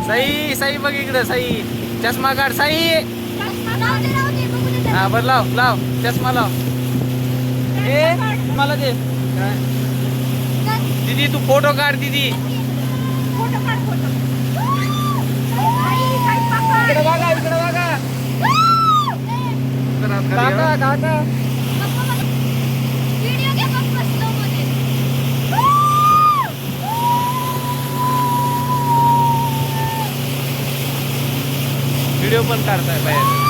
सई सई बघ इकडे सई चष्मा काढ सई हा बर लाव लाव चष्मा लाव ए मला दे दीदी तू फोटो काढ दीदी इकडे बघा काका काका व्हिडिओ पण काढताय बाहेर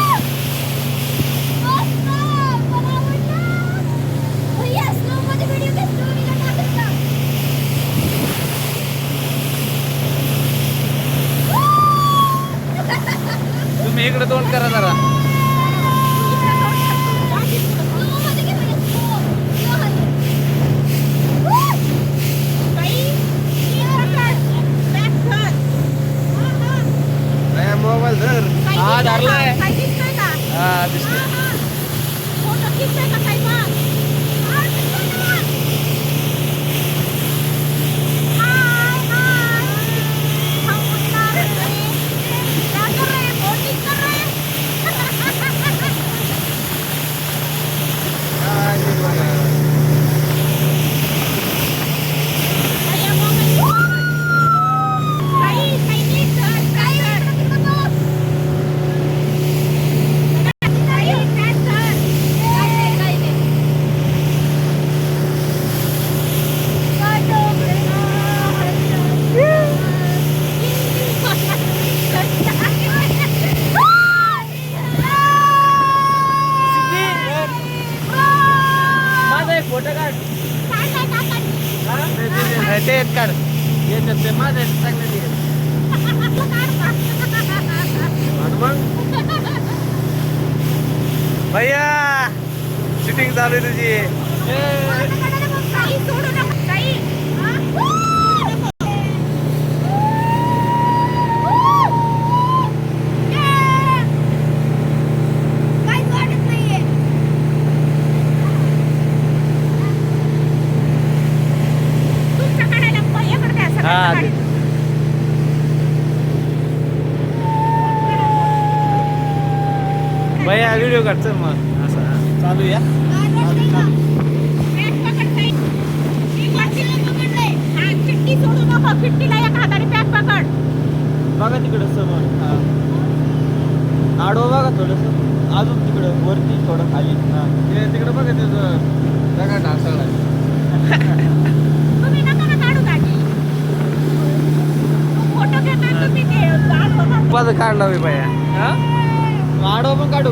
तुम्ही इकडे तोंड करा जरा मोबाईल धर हा धरलाय हा दिसतोय फोटो काढ ते काढ याच्यात ते माझ्या चांगले भैया शूटिंग चालू आहे तुझी भैया व्हिडिओ काढ चल मग असं चालू या बघा तिकडं समोर आडवं बघा थोडस अजून तिकडं वरती थोडं खाली ते तिकडं बघा त्याचं जागा ढासळला काढला भैया आडवं पण काढू